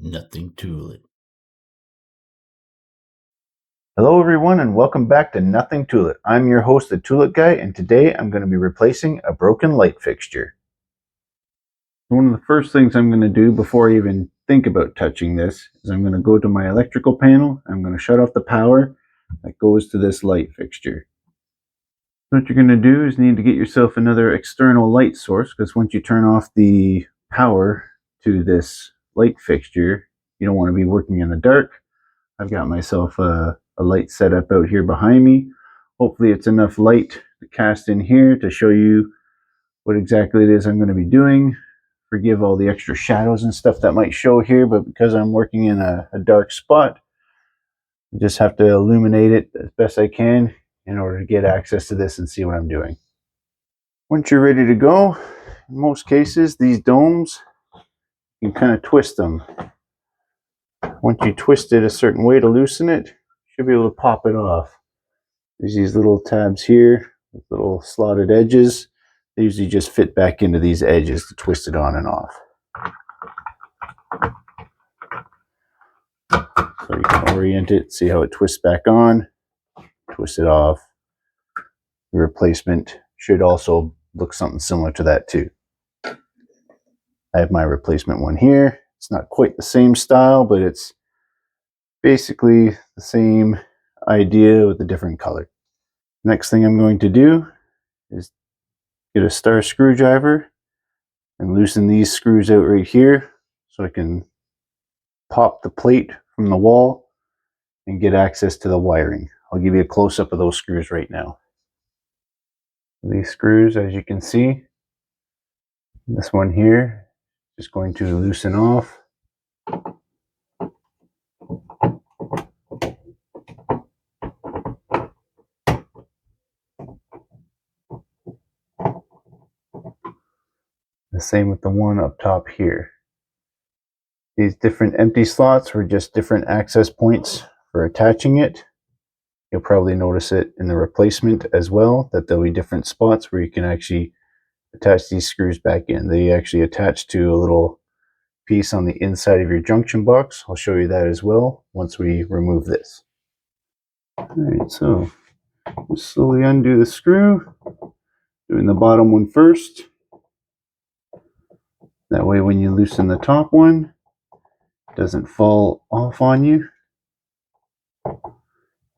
Nothing to it. Hello everyone and welcome back to Nothing to It. I'm your host, the Tulip Guy, and today I'm going to be replacing a broken light fixture. One of the first things I'm going to do before I even think about touching this is I'm going to go to my electrical panel. I'm going to shut off the power that goes to this light fixture. What you're going to do is need to get yourself another external light source, because once you turn off the power to this light fixture, you don't want to be working in the dark. I've got myself a light set up out here behind me. Hopefully it's enough light to cast in here to show you what exactly it is I'm going to be doing. Forgive all the extra shadows and stuff that might show here, but because I'm working in a dark spot, I just have to illuminate it as best I can in order to get access to this and see what I'm doing. Once you're ready to go, in most cases, these domes, you can kind of twist them. Once you twist it a certain way to loosen it, you should be able to pop it off. There's these little tabs here with little slotted edges. They usually just fit back into these edges to twist it on and off. So you can orient it, see how it twists back on, twist it off. The replacement should also look something similar to that too. I have my replacement one here. It's not quite the same style, but it's basically the same idea with a different color. Next thing I'm going to do is get a star screwdriver and loosen these screws out right here so I can pop the plate from the wall and get access to the wiring. I'll give you a close-up of those screws right now. These screws, as you can see, this one here is going to loosen off. The same with the one up top here. These different empty slots were just different access points for attaching it. You'll probably notice it in the replacement as well, that there'll be different spots where you can actually attach these screws back in. They actually attach to a little piece on the inside of your junction box. I'll show you that as well once we remove this. Alright, so we'll slowly undo the screw, doing the bottom one first. That way when you loosen the top one, it doesn't fall off on you.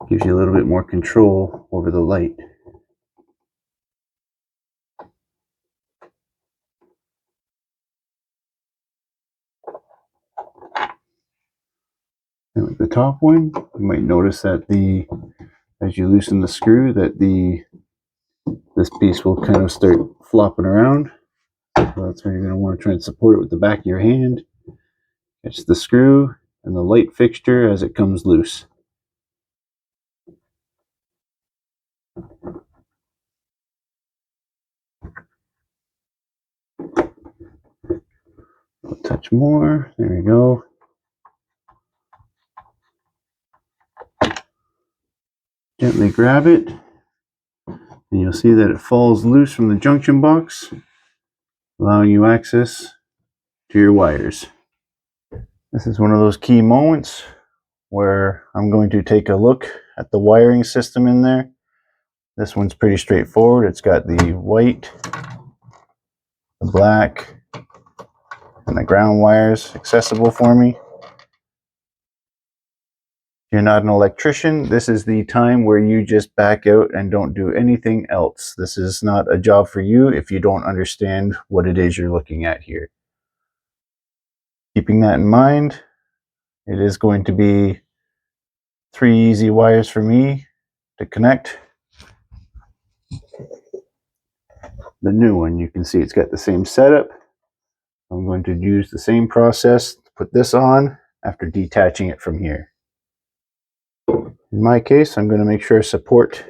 Gives you a little bit more control over the light. And with the top one, you might notice that as you loosen the screw, that this piece will kind of start flopping around. So that's where you're going to want to try and support it with the back of your hand. Catch the screw and the light fixture as it comes loose. A touch more. There we go. Gently grab it, and you'll see that it falls loose from the junction box, allowing you access to your wires. This is one of those key moments where I'm going to take a look at the wiring system in there. This one's pretty straightforward. It's got the white, the black, and the ground wires accessible for me. If you're not an electrician, this is the time where you just back out and don't do anything else. This is not a job for you if you don't understand what it is you're looking at here. Keeping that in mind, it is going to be 3 easy wires for me to connect. The new one, you can see it's got the same setup. I'm going to use the same process to put this on after detaching it from here. In my case, I'm going to make sure I support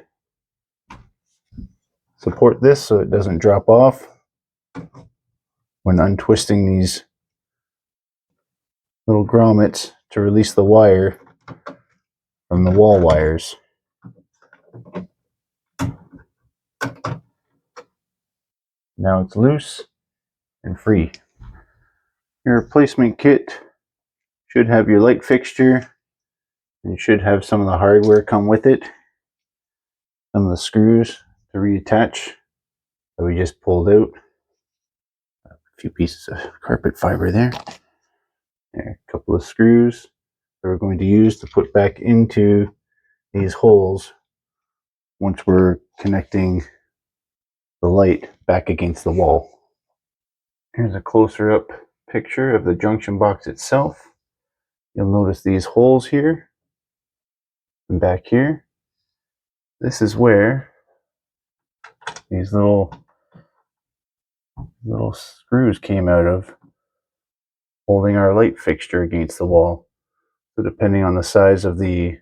this so it doesn't drop off when untwisting these little grommets to release the wire from the wall wires. Now it's loose and free. Your replacement kit Should have your light fixture, and you should have some of the hardware come with it. Some of the screws to reattach that we just pulled out. A few pieces of carpet fiber there. There, a couple of screws that we're going to use to put back into these holes once we're connecting the light back against the wall. Here's a closer up picture of the junction box itself. You'll notice these holes here and back here. This is where these little screws came out of, holding our light fixture against the wall. So depending on the size of the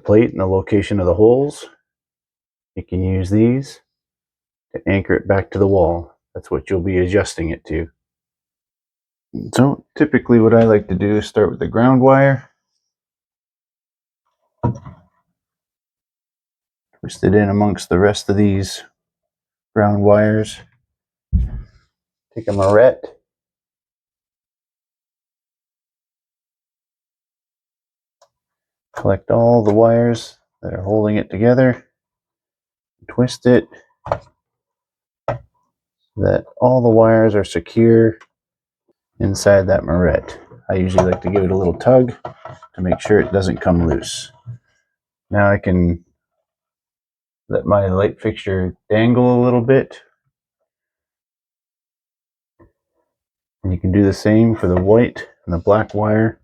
plate and the location of the holes, you can use these to anchor it back to the wall. That's what you'll be adjusting it to. So typically what I like to do is start with the ground wire. Twist it in amongst the rest of these ground wires. Take a marette. Collect all the wires that are holding it together. Twist it so that all the wires are secure inside that marette. I usually like to give it a little tug to make sure it doesn't come loose. Now I can let my light fixture dangle a little bit. And you can do the same for the white and the black wire,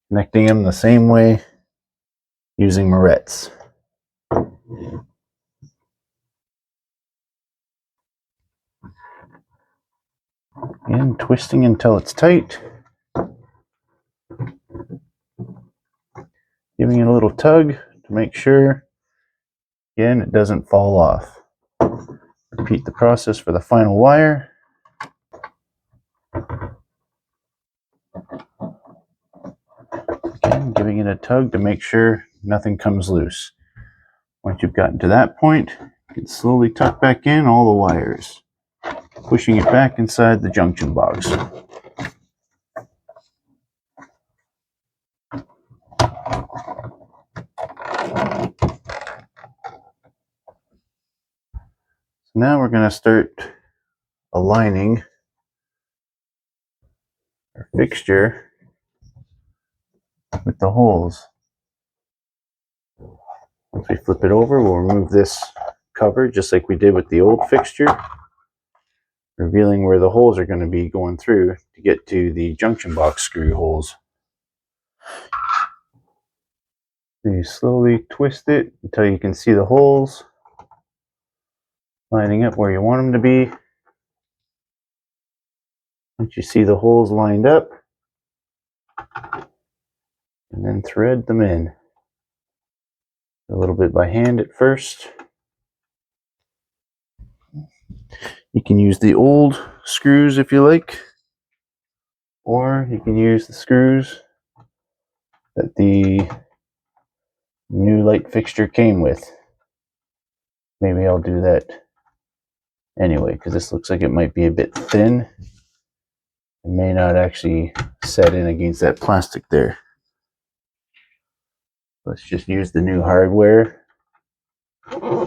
connecting them the same way using marettes. And twisting until it's tight. Giving it a little tug to make sure, again, it doesn't fall off. Repeat the process for the final wire. Again, giving it a tug to make sure nothing comes loose. Once you've gotten to that point, you can slowly tuck back in all the wires, pushing it back inside the junction box. So now we're going to start aligning our fixture with the holes. Once we flip it over, we'll remove this cover just like we did with the old fixture, revealing where the holes are going to be going through to get to the junction box screw holes. So you slowly twist it until you can see the holes lining up where you want them to be. Once you see the holes lined up, and then thread them in. A little bit by hand at first. You can use the old screws if you like, or you can use the screws that the new light fixture came with. Maybe I'll do that anyway, because this looks like it might be a bit thin. It may not actually set in against that plastic there. Let's just use the new hardware,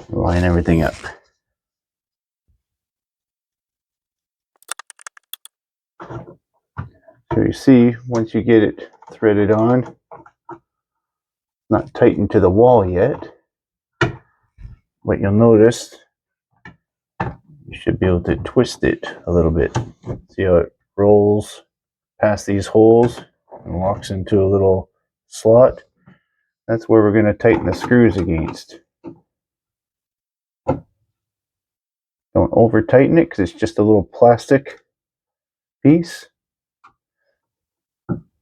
line everything up. So you see, once you get it threaded on, not tightened to the wall yet, what you'll notice, you should be able to twist it a little bit. See how it rolls past these holes and locks into a little slot? That's where we're going to tighten the screws against. Don't over tighten it because it's just a little plastic piece.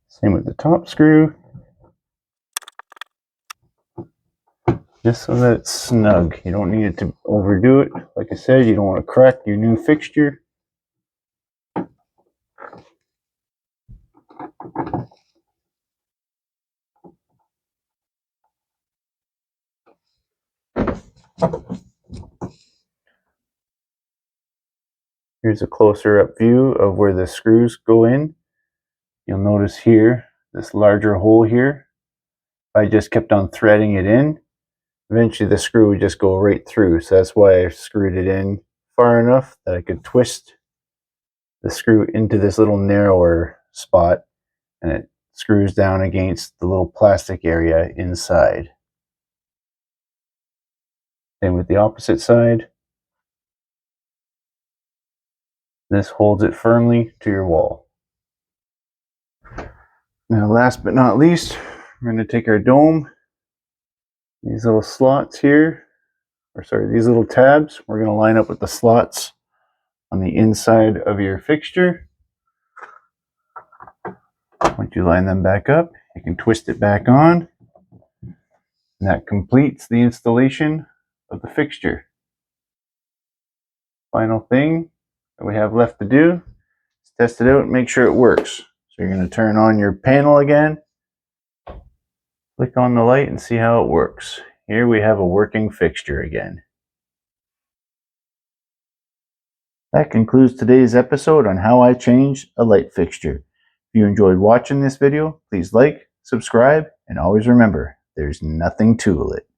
Same with the top screw. Just so that it's snug. You don't need it to overdo it. Like I said, you don't want to crack your new fixture. Here's a closer up view of where the screws go in. You'll notice here, this larger hole here, if I just kept on threading it in, eventually the screw would just go right through. So that's why I screwed it in far enough that I could twist the screw into this little narrower spot, and it screws down against the little plastic area inside. Same with the opposite side. This holds it firmly to your wall. Now last but not least, we're going to take our dome, these little slots here, these little tabs, we're going to line up with the slots on the inside of your fixture. Once you line them back up, you can twist it back on, and that completes the installation of the fixture. Final thing that we have left to do is test it out and make sure it works. So you're going to turn on your panel again, click on the light and see how it works. Here we have a working fixture again. That concludes today's episode on how I changed a light fixture. If you enjoyed watching this video, please like, subscribe, and always remember, there's nothing to it.